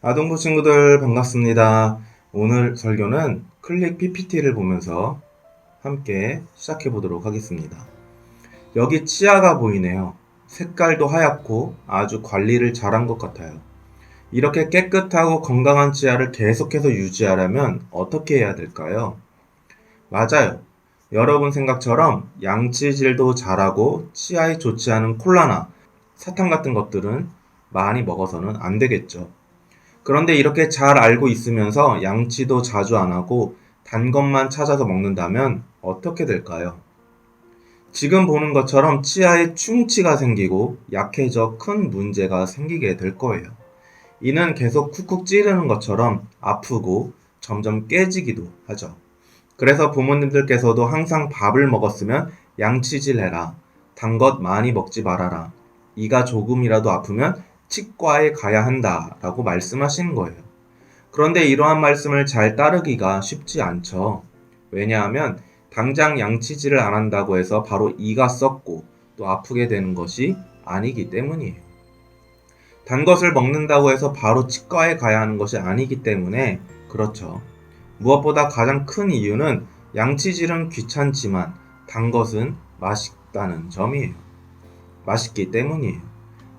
아동부 친구들 반갑습니다. 오늘 설교는 클릭 PPT를 보면서 함께 시작해 보도록 하겠습니다. 여기 치아가 보이네요. 색깔도 하얗고 아주 관리를 잘한 것 같아요. 이렇게 깨끗하고 건강한 치아를 계속해서 유지하려면 어떻게 해야 될까요? 맞아요. 여러분 생각처럼 양치질도 잘하고 치아에 좋지 않은 콜라나 사탕 같은 것들은 많이 먹어서는 안 되겠죠. 그런데 이렇게 잘 알고 있으면서 양치도 자주 안 하고 단 것만 찾아서 먹는다면 어떻게 될까요? 지금 보는 것처럼 치아에 충치가 생기고 약해져 큰 문제가 생기게 될 거예요. 이는 계속 쿡쿡 찌르는 것처럼 아프고 점점 깨지기도 하죠. 그래서 부모님들께서도 항상 밥을 먹었으면 양치질 해라. 단 것 많이 먹지 말아라. 이가 조금이라도 아프면 치과에 가야 한다 라고 말씀하시는 거예요. 그런데 이러한 말씀을 잘 따르기가 쉽지 않죠. 왜냐하면 당장 양치질을 안 한다고 해서 바로 이가 썩고 또 아프게 되는 것이 아니기 때문이에요. 단 것을 먹는다고 해서 바로 치과에 가야 하는 것이 아니기 때문에 그렇죠. 무엇보다 가장 큰 이유는 양치질은 귀찮지만 단 것은 맛있다는 점이에요. 맛있기 때문이에요.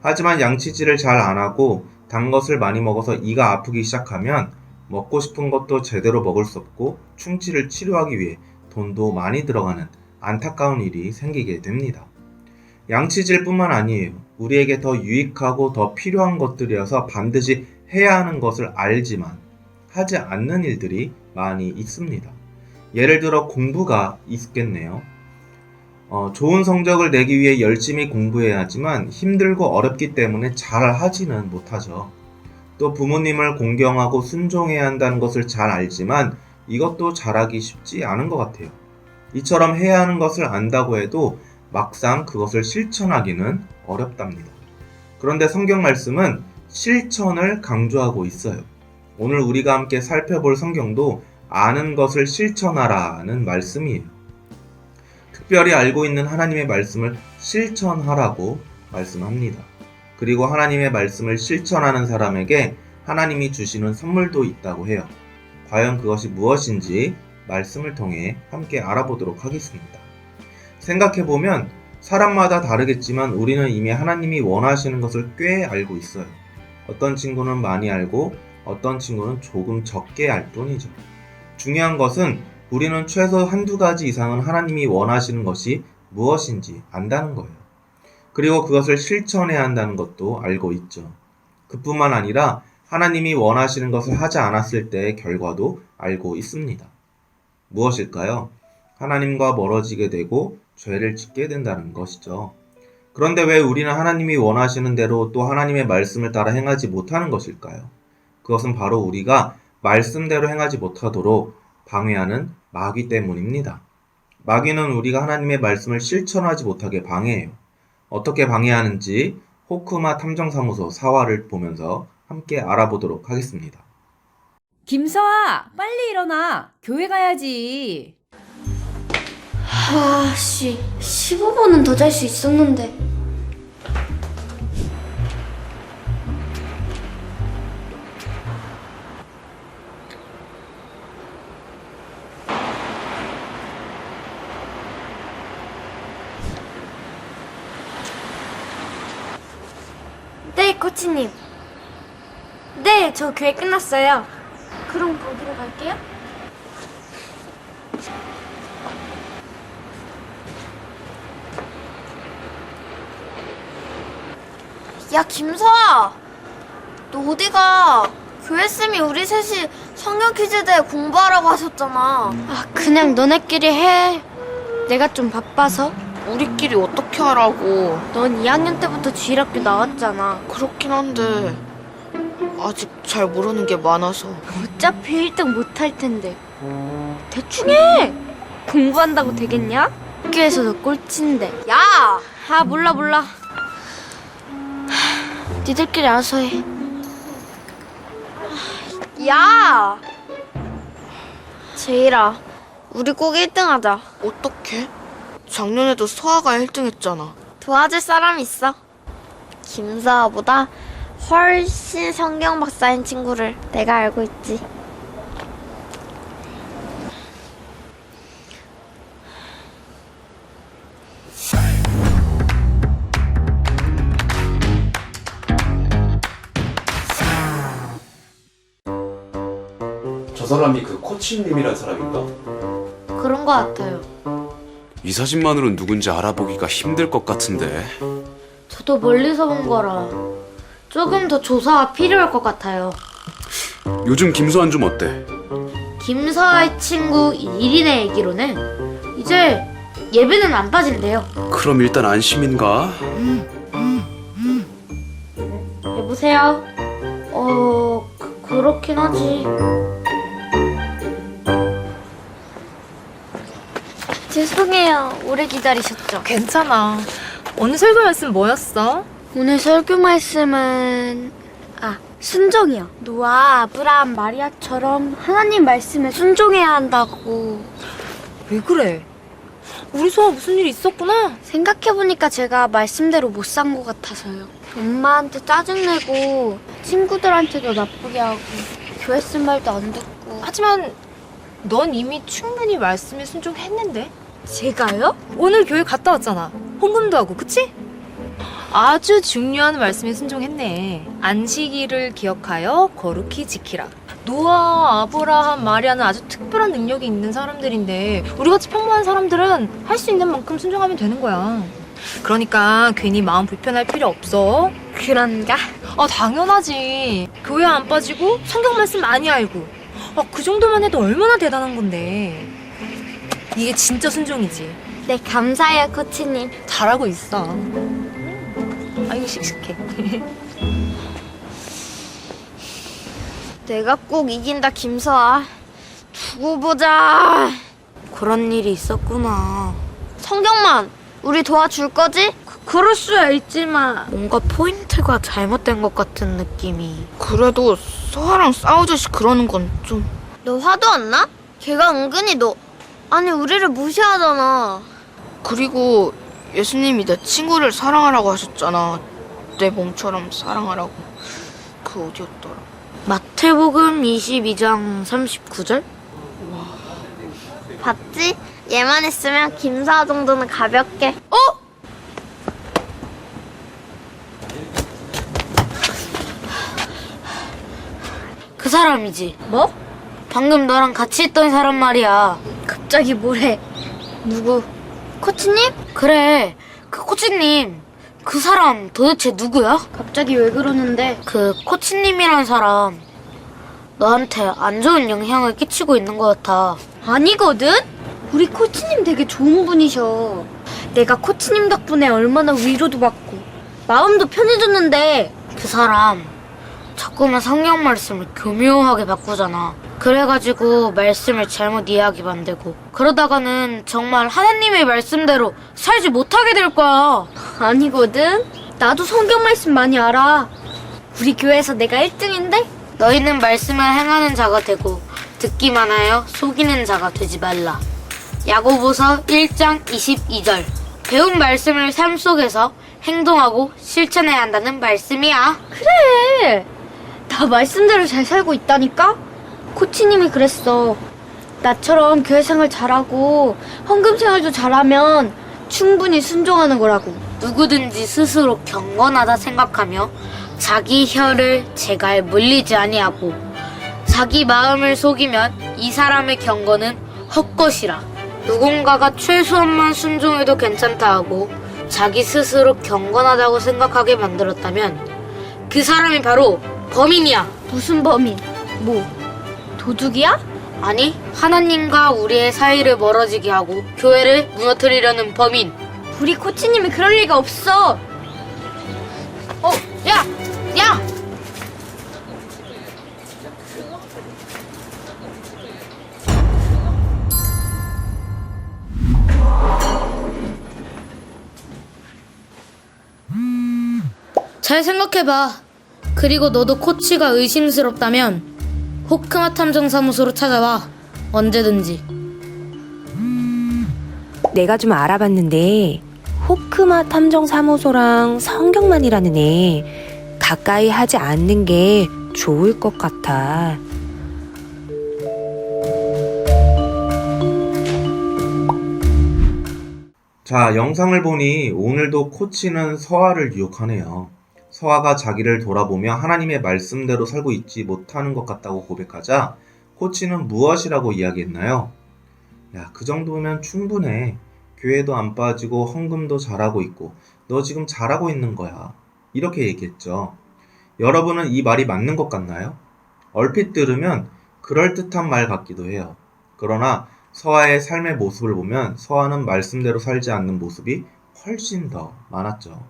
하지만 양치질을 잘 안 하고 단 것을 많이 먹어서 이가 아프기 시작하면 먹고 싶은 것도 제대로 먹을 수 없고 충치를 치료하기 위해 돈도 많이 들어가는 안타까운 일이 생기게 됩니다. 양치질뿐만 아니에요. 우리에게 더 유익하고 더 필요한 것들이어서 반드시 해야 하는 것을 알지만 하지 않는 일들이 많이 있습니다. 예를 들어 공부가 있겠네요. 좋은 성적을 내기 위해 열심히 공부해야 하지만 힘들고 어렵기 때문에 잘 하지는 못하죠. 또 부모님을 공경하고 순종해야 한다는 것을 잘 알지만 이것도 잘하기 쉽지 않은 것 같아요. 이처럼 해야 하는 것을 안다고 해도 막상 그것을 실천하기는 어렵답니다. 그런데 성경 말씀은 실천을 강조하고 있어요. 오늘 우리가 함께 살펴볼 성경도 아는 것을 실천하라는 말씀이에요. 특별히 알고 있는 하나님의 말씀을 실천하라고 말씀합니다. 그리고 하나님의 말씀을 실천하는 사람에게 하나님이 주시는 선물도 있다고 해요. 과연 그것이 무엇인지 말씀을 통해 함께 알아보도록 하겠습니다. 생각해보면 사람마다 다르겠지만 우리는 이미 하나님이 원하시는 것을 꽤 알고 있어요. 어떤 친구는 많이 알고 어떤 친구는 조금 적게 알 뿐이죠. 중요한 것은 우리는 최소 한두 가지 이상은 하나님이 원하시는 것이 무엇인지 안다는 거예요. 그리고 그것을 실천해야 한다는 것도 알고 있죠. 그뿐만 아니라 하나님이 원하시는 것을 하지 않았을 때의 결과도 알고 있습니다. 무엇일까요? 하나님과 멀어지게 되고 죄를 짓게 된다는 것이죠. 그런데 왜 우리는 하나님이 원하시는 대로 또 하나님의 말씀을 따라 행하지 못하는 것일까요? 그것은 바로 우리가 말씀대로 행하지 못하도록 방해하는 마귀 때문입니다. 마귀는 우리가 하나님의 말씀을 실천하지 못하게 방해해요. 어떻게 방해하는지 호크마 탐정사무소 4화를 보면서 함께 알아보도록 하겠습니다. 김서아, 빨리 일어나. 교회 가야지. 아, 15분은 더 잘 수 있었는데. 네, 코치님. 네, 저 교회 끝났어요. 그럼 거기로 갈게요. 야, 김서아! 너 어디가? 교회쌤이 우리 셋이 성경 퀴즈 대회 공부하라고 하셨잖아. 아, 그냥 너네끼리 해. 내가 좀 바빠서. 우리끼리 어떻게 하라고. 넌 2학년 때부터 주일학교 나왔잖아. 그렇긴 한데 아직 잘 모르는 게 많아서. 어차피 1등 못할 텐데. 대충 해! 공부한다고 되겠냐? 학교에서도 꼴찌인데. 야! 아, 몰라. 니들끼리 알아서 해. 야! 제일아, 우리 꼭 1등 하자. 어떻게? 작년에도 서아가 1등 했잖아. 도와줄 사람 있어. 김서아보다 훨씬 성경 박사인 친구를 내가 알고 있지. 저 사람이 그 코치님이란 사람인가? 그런 거 같아요. 이 사진만으로는 누군지 알아보기가 힘들 것 같은데. 저도 멀리서 본 거라 조금 더 조사가 필요할 것 같아요. 요즘 김소환 좀 어때? 김서아의 친구 이린의 얘기로는 이제 예배는 안 빠진대요. 그럼 일단 안심인가? 여보세요? 그렇긴 하지. 죄송해요. 오래 기다리셨죠? 괜찮아. 오늘 설교 말씀 뭐였어? 오늘 설교 말씀은 순종이요. 노아, 아브라함, 마리아처럼 하나님 말씀에 순종해야 한다고. 왜 그래? 우리 소아 무슨 일 있었구나? 생각해보니까 제가 말씀대로 못 산 것 같아서요. 엄마한테 짜증내고 친구들한테도 나쁘게 하고 교회 쓴 말도 안 듣고. 하지만 넌 이미 충분히 말씀에 순종했는데? 제가요? 오늘 교회 갔다 왔잖아. 헌금도 하고, 그치? 아주 중요한 말씀에 순종했네. 안식일을 기억하여 거룩히 지키라. 노아, 아브라함, 마리아는 아주 특별한 능력이 있는 사람들인데 우리같이 평범한 사람들은 할 수 있는 만큼 순종하면 되는 거야. 그러니까 괜히 마음 불편할 필요 없어. 그런가? 당연하지. 교회 안 빠지고 성경 말씀 많이 알고. 그 정도만 해도 얼마나 대단한 건데. 이게 진짜 순종이지. 네, 감사해요, 코치님. 잘하고 있어. 아이고 씩씩해. 내가 꼭 이긴다, 김서아. 두고 보자. 그런 일이 있었구나. 성경만 우리 도와줄 거지? 그럴 수야 있지만 뭔가 포인트가 잘못된 것 같은 느낌이. 그래도 서아랑 싸우듯이 그러는 건 좀. 너 화도 안 나? 걔가 은근히 아니 우리를 무시하잖아. 그리고 예수님이 내 친구를 사랑하라고 하셨잖아. 내 몸처럼 사랑하라고. 그 어디였더라? 마태복음 22장 39절? 봤지? 얘만 있으면 김서아 정도는 가볍게. 그 사람이지. 뭐? 방금 너랑 같이 있던 사람 말이야. 갑자기 뭐래? 누구? 코치님? 그래, 그 코치님. 그 사람 도대체 누구야? 갑자기 왜 그러는데? 그 코치님이란 사람 너한테 안 좋은 영향을 끼치고 있는 것 같아. 아니거든? 우리 코치님 되게 좋은 분이셔. 내가 코치님 덕분에 얼마나 위로도 받고 마음도 편해졌는데. 그 사람 자꾸만 성경 말씀을 교묘하게 바꾸잖아. 그래가지고 말씀을 잘못 이해하게 만들고 그러다가는 정말 하나님의 말씀대로 살지 못하게 될 거야. 아니거든? 나도 성경 말씀 많이 알아. 우리 교회에서 내가 1등인데? 너희는 말씀을 행하는 자가 되고 듣기만 하여 속이는 자가 되지 말라. 야고보서 1장 22절. 배운 말씀을 삶 속에서 행동하고 실천해야 한다는 말씀이야. 그래! 나 말씀대로 잘 살고 있다니까? 코치님이 그랬어. 나처럼 교회 생활 잘하고 헌금 생활도 잘하면 충분히 순종하는 거라고. 누구든지 스스로 경건하다 생각하며 자기 혀를 제갈 물리지 아니하고 자기 마음을 속이면 이 사람의 경건은 헛것이라. 누군가가 최소한만 순종해도 괜찮다 하고 자기 스스로 경건하다고 생각하게 만들었다면 그 사람이 바로 범인이야. 무슨 범인? 뭐? 도둑이야? 아니, 하나님과 우리의 사이를 멀어지게 하고 교회를 무너뜨리려는 범인. 우리 코치님이 그럴 리가 없어. 야! 야! 잘 생각해봐. 그리고 너도 코치가 의심스럽다면 호크마 탐정사무소로 찾아와. 언제든지. 내가 좀 알아봤는데 호크마 탐정사무소랑 성경만이라는 애 가까이 하지 않는 게 좋을 것 같아. 자, 영상을 보니 오늘도 코치는 서아를 유혹하네요. 서아가 자기를 돌아보며 하나님의 말씀대로 살고 있지 못하는 것 같다고 고백하자 코치는 무엇이라고 이야기했나요? 야, 그 정도면 충분해. 교회도 안 빠지고 헌금도 잘하고 있고 너 지금 잘하고 있는 거야. 이렇게 얘기했죠. 여러분은 이 말이 맞는 것 같나요? 얼핏 들으면 그럴듯한 말 같기도 해요. 그러나 서아의 삶의 모습을 보면 서아는 말씀대로 살지 않는 모습이 훨씬 더 많았죠.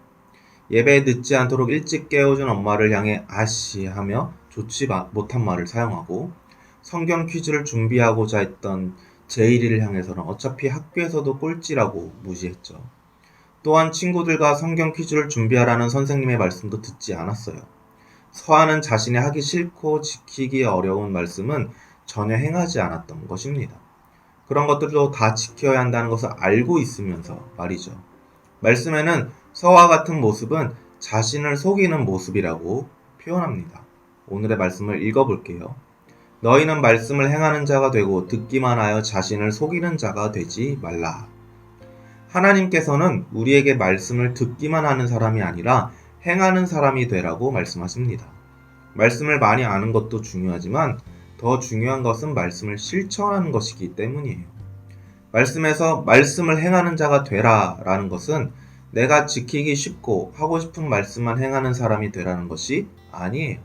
예배에 늦지 않도록 일찍 깨워준 엄마를 향해 아씨 하며 좋지 못한 말을 사용하고 성경 퀴즈를 준비하고자 했던 제일이를 향해서는 어차피 학교에서도 꼴찌라고 무시했죠. 또한 친구들과 성경 퀴즈를 준비하라는 선생님의 말씀도 듣지 않았어요. 서아는 자신이 하기 싫고 지키기 어려운 말씀은 전혀 행하지 않았던 것입니다. 그런 것들도 다 지켜야 한다는 것을 알고 있으면서 말이죠. 말씀에는 서와 같은 모습은 자신을 속이는 모습이라고 표현합니다. 오늘의 말씀을 읽어볼게요. 너희는 말씀을 행하는 자가 되고 듣기만 하여 자신을 속이는 자가 되지 말라. 하나님께서는 우리에게 말씀을 듣기만 하는 사람이 아니라 행하는 사람이 되라고 말씀하십니다. 말씀을 많이 아는 것도 중요하지만 더 중요한 것은 말씀을 실천하는 것이기 때문이에요. 말씀에서 말씀을 행하는 자가 되라 라는 것은 내가 지키기 쉽고 하고 싶은 말씀만 행하는 사람이 되라는 것이 아니에요.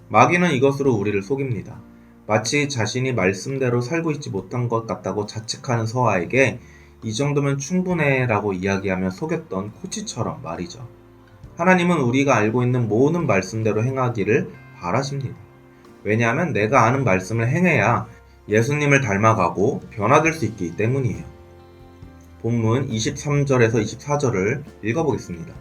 마귀는 이것으로 우리를 속입니다. 마치 자신이 말씀대로 살고 있지 못한 것 같다고 자책하는 서아에게 이 정도면 충분해 라고 이야기하며 속였던 코치처럼 말이죠. 하나님은 우리가 알고 있는 모든 말씀대로 행하기를 바라십니다. 왜냐하면 내가 아는 말씀을 행해야 예수님을 닮아가고 변화될 수 있기 때문이에요. 본문 23절에서 24절을 읽어보겠습니다.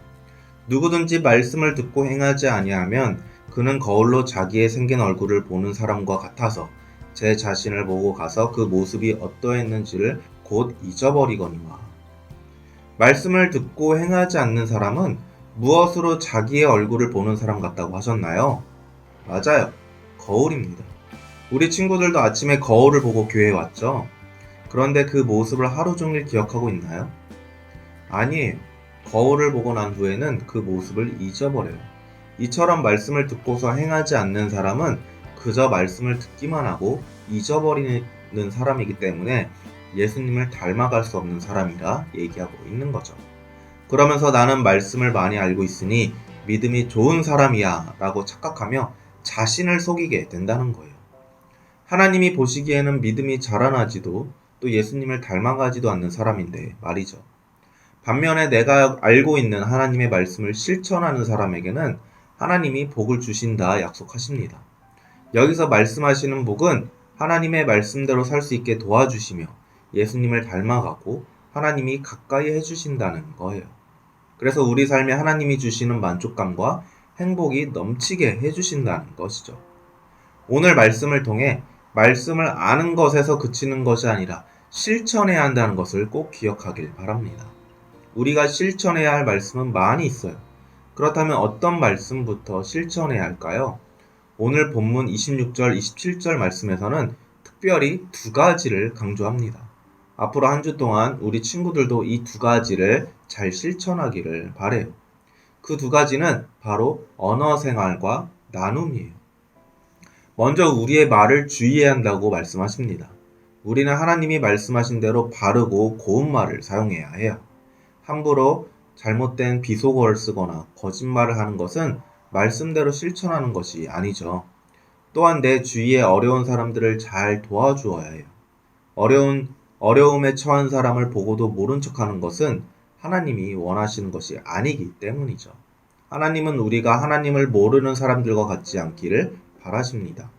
누구든지 말씀을 듣고 행하지 아니하면 그는 거울로 자기의 생긴 얼굴을 보는 사람과 같아서 제 자신을 보고 가서 그 모습이 어떠했는지를 곧 잊어버리거니와. 말씀을 듣고 행하지 않는 사람은 무엇으로 자기의 얼굴을 보는 사람 같다고 하셨나요? 맞아요. 거울입니다. 우리 친구들도 아침에 거울을 보고 교회에 왔죠? 그런데 그 모습을 하루 종일 기억하고 있나요? 아니에요. 거울을 보고 난 후에는 그 모습을 잊어버려요. 이처럼 말씀을 듣고서 행하지 않는 사람은 그저 말씀을 듣기만 하고 잊어버리는 사람이기 때문에 예수님을 닮아갈 수 없는 사람이라 얘기하고 있는 거죠. 그러면서 나는 말씀을 많이 알고 있으니 믿음이 좋은 사람이야 라고 착각하며 자신을 속이게 된다는 거예요. 하나님이 보시기에는 믿음이 자라나지도 또 예수님을 닮아가지도 않는 사람인데 말이죠. 반면에 내가 알고 있는 하나님의 말씀을 실천하는 사람에게는 하나님이 복을 주신다 약속하십니다. 여기서 말씀하시는 복은 하나님의 말씀대로 살 수 있게 도와주시며 예수님을 닮아가고 하나님이 가까이 해주신다는 거예요. 그래서 우리 삶에 하나님이 주시는 만족감과 행복이 넘치게 해주신다는 것이죠. 오늘 말씀을 통해 말씀을 아는 것에서 그치는 것이 아니라 실천해야 한다는 것을 꼭 기억하길 바랍니다. 우리가 실천해야 할 말씀은 많이 있어요. 그렇다면 어떤 말씀부터 실천해야 할까요? 오늘 본문 26절, 27절 말씀에서는 특별히 두 가지를 강조합니다. 앞으로 한 주 동안 우리 친구들도 이 두 가지를 잘 실천하기를 바래요. 그 두 가지는 바로 언어 생활과 나눔이에요. 먼저 우리의 말을 주의해야 한다고 말씀하십니다. 우리는 하나님이 말씀하신 대로 바르고 고운 말을 사용해야 해요. 함부로 잘못된 비속어를 쓰거나 거짓말을 하는 것은 말씀대로 실천하는 것이 아니죠. 또한 내 주위에 어려운 사람들을 잘 도와주어야 해요. 어려움에 처한 사람을 보고도 모른 척하는 것은 하나님이 원하시는 것이 아니기 때문이죠. 하나님은 우리가 하나님을 모르는 사람들과 같지 않기를 바라십니다.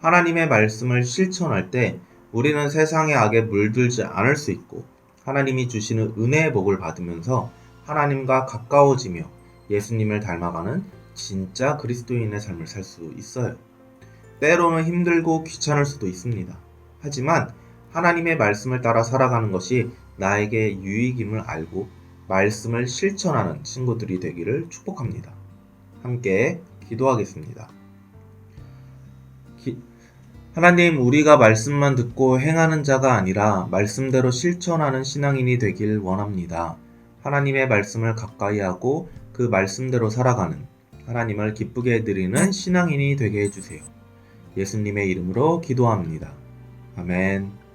하나님의 말씀을 실천할 때 우리는 세상의 악에 물들지 않을 수 있고 하나님이 주시는 은혜의 복을 받으면서 하나님과 가까워지며 예수님을 닮아가는 진짜 그리스도인의 삶을 살 수 있어요. 때로는 힘들고 귀찮을 수도 있습니다. 하지만 하나님의 말씀을 따라 살아가는 것이 나에게 유익임을 알고 말씀을 실천하는 친구들이 되기를 축복합니다. 함께 기도하겠습니다. 하나님, 우리가 말씀만 듣고 행하는 자가 아니라 말씀대로 실천하는 신앙인이 되길 원합니다. 하나님의 말씀을 가까이 하고 그 말씀대로 살아가는, 하나님을 기쁘게 해드리는 신앙인이 되게 해주세요. 예수님의 이름으로 기도합니다. 아멘.